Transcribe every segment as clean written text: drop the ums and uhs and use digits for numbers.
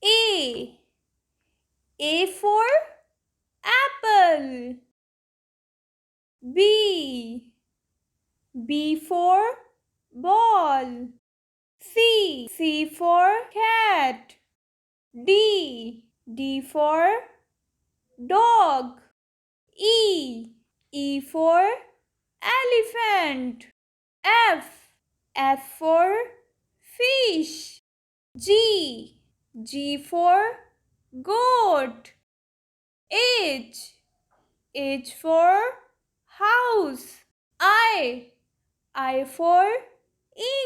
A. A for apple. B. B for ball. C. C for cat. D. D for dog. E. E for elephant. F. F for fish. G. G for goat. H. H for house. I for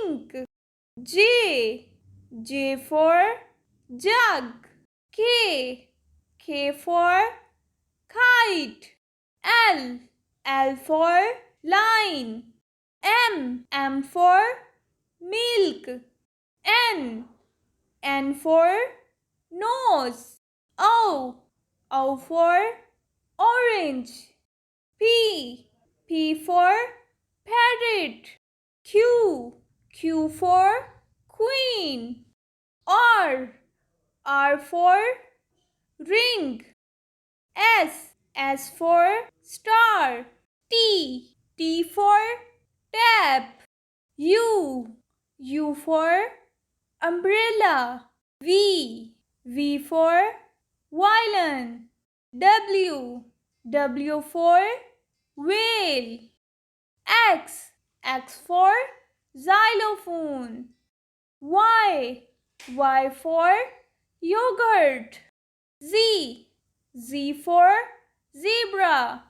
ink. J. J for jug. K. K for kite. L. L for line. M for milk. N. N for nose. O for orange. P for parrot. Q for queen. R for ring. S for star. T for tap. U for umbrella. V for violin. W for whale. X for xylophone. Y for yogurt. Z for zebra.